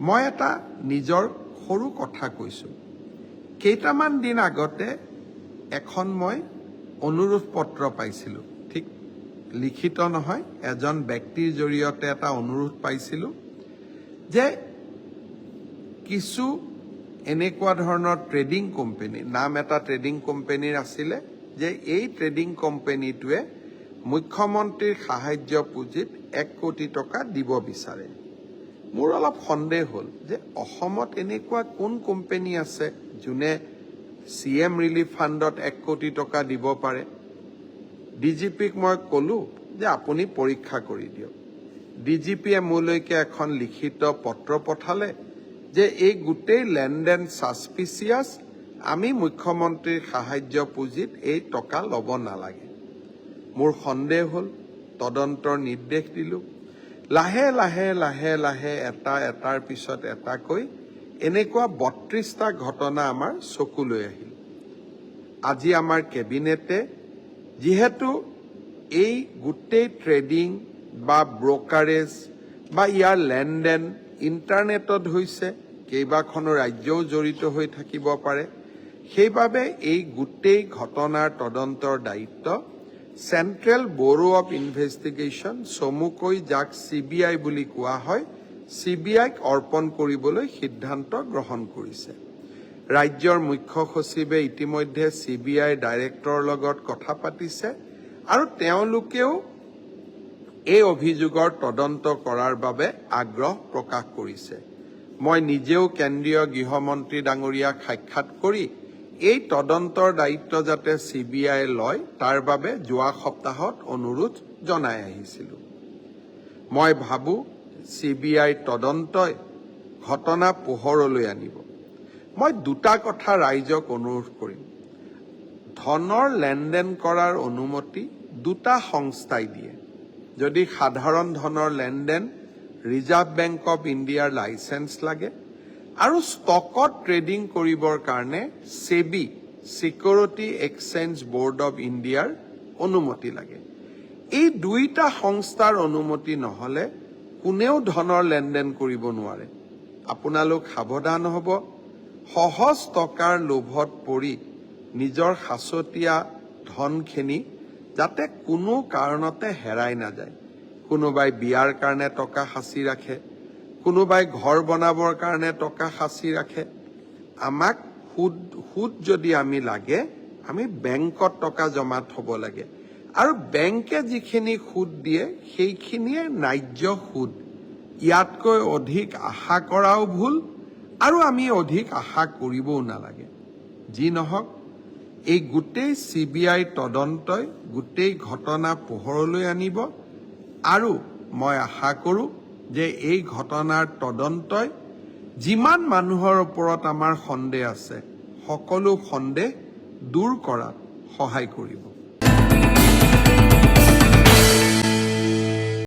মই এটা নিজৰ সৰু কথা কৈছোঁ। কেইটামান দিন আগতে এখন মই অনুৰোধ পত্ৰ পাইছিলোঁ, ঠিক লিখিত নহয়, এজন ব্যক্তিৰ জৰিয়তে এটা অনুৰোধ পাইছিলোঁ যে কিছু এনেকুৱা ধৰণৰ ট্ৰেডিং কোম্পানী, নাম এটা ট্ৰেডিং কোম্পানীৰ আছিলে, যে এই ট্ৰেডিং কোম্পানীটোৱে মুখ্যমন্ত্ৰীৰ সাহায্য পুঁজিত 1 কোটি টকা দিব বিচাৰে। মোৰ অলপ সন্দেহ হ'ল যে অসমত এনেকুৱা কোন কোম্পানী আছে যোনে CM ৰিলিফ ফাণ্ডত 1 কোটি টকা দিব পাৰে। DGPক মই ক'লোঁ যে আপুনি পৰীক্ষা কৰি দিয়ক। DGPয়ে মোলৈকে এখন লিখিত পত্ৰ পঠালে যে এই গোটেই লেনদেন ছাছপিচিয়াছ, আমি মুখ্যমন্ত্ৰীৰ সাহায্য পুঁজিত এই টকা ল'ব নালাগে। মোৰ সন্দেহ হ'ল, তদন্তৰ নিৰ্দেশ দিলোঁ। লাহে লাহে লাহে লাহে এটাৰ পিছত এটাকৈ এনেকুৱা 32টা ঘটনা আমাৰ চকুলৈ আহিল। আজি আমাৰ কেবিনেটে যিহেতু এই গোটেই ট্ৰেডিং বা ব্ৰকাৰেজ বা ইয়াৰ লেনদেন ইণ্টাৰনেটত হৈছে, কেইবাখনো ৰাজ্যও জড়িত হৈ থাকিব পাৰে, সেইবাবে এই গোটেই ঘটনাৰ তদন্তৰ দায়িত্ব চেণ্ট্ৰেল ব্যুৰো অৱ ইনভেষ্টিগেশ্যন, চমুকৈ যাক CBI বুলি কোৱা হয়, CBIক অৰ্পণ কৰিবলৈ সিদ্ধান্ত গ্ৰহণ কৰিছে। ৰাজ্যৰ মুখ্য সচিবে ইতিমধ্যে CBI ডাইৰেক্টৰৰ লগত কথা পাতিছে আৰু তেওঁলোকেও এই অভিযোগৰ তদন্ত কৰাৰ বাবে আগ্ৰহ প্ৰকাশ কৰিছে। মই নিজেও কেন্দ্ৰীয় গৃহমন্ত্ৰী ডাঙৰীয়াক সাক্ষাৎ কৰি এই তদন্তৰ দায়িত্ব যাতে CBI লয় তাৰ বাবে যোৱা সপ্তাহত অনুৰোধ জনাই আহিছিলোঁ। মই ভাবোঁ CBI তদন্তই ঘটনা পোহৰলৈ আনিব। মই দুটা কথা ৰাইজক অনুৰোধ কৰিম। ধনৰ লেনদেন কৰাৰ অনুমতি দুটা সংস্থাই দিয়ে। যদি সাধাৰণ ধনৰ লেনদেন ৰিজাৰ্ভ বেংক অৱ ইণ্ডিয়াৰ লাইচেন্স লাগে আৰু ষ্টকত ট্ৰেডিং কৰিবৰ কাৰণে SEBI, security exchange board of ইণ্ডিয়াৰ অনুমতি লাগে। এই দুইটা সংস্থাৰ অনুমতি নহ'লে কোনেও ধনৰ লেনদেন কৰিব নোৱাৰে। আপোনালোক সাৱধান হ'ব। সহজ টকাৰ লোভত পৰি নিজৰ সাঁচতীয়া ধনখিনি যাতে কোনো কাৰণতে হেৰাই নাযায়। কোনোবাই বিয়াৰ কাৰণে টকা সাঁচি ৰাখে, কোনোবাই ঘৰ বনাবৰ কাৰণে টকা সাঁচি ৰাখে। আমাক সুদ যদি আমি লাগে, আমি বেংকত টকা জমা থ'ব লাগে আৰু বেংকে যিখিনি সুদ দিয়ে সেইখিনিয়ে ন্যায্য সুদ। ইয়াতকৈ অধিক আশা কৰাও ভুল আৰু আমি অধিক আশা কৰিবও নালাগে। যি নহওক, এই গোটেই CBI তদন্তই গোটেই ঘটনা পোহৰলৈ আনিব আৰু মই আশা কৰোঁ যে এই ঘটনাৰ তদন্তই যিমান মানুহৰ ওপৰত আমাৰ সন্দেহ আছে, সকলো সন্দেহ দূৰ কৰাত সহায় কৰিব।